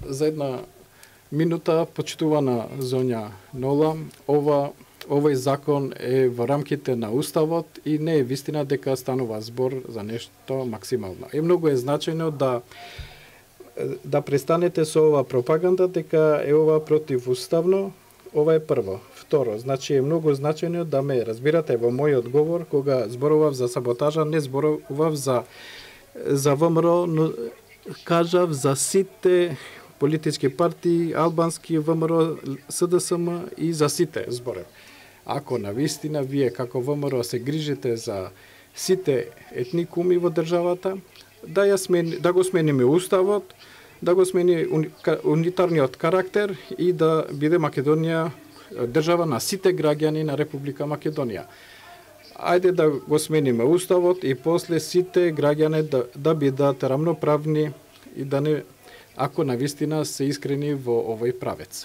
за една минута, почитувана Зонја Нола, овој закон е во рамките на Уставот и не е вистина дека станува збор за нешто максимално. И многу е значајно да престанете со ова пропаганда дека е ова противуставно. Ова е прво. Второ, значи е многу значајно да ме разбирате во мојот говор кога зборував за саботажа, не зборував за ВМРО, но кажав за сите политички партии, албански, ВМРО, СДСМ и за сите зборев. Ако навистина вие како ВМРО се грижите за сите етникуми во државата, да го смениме уставот, да го смени унитарниот карактер и да биде Македонија држава на сите граѓани на Република Македонија. Ајде да го смениме уставот и после сите граѓани да бидат рамноправни и да не, ако навистина се искрени во овој правец.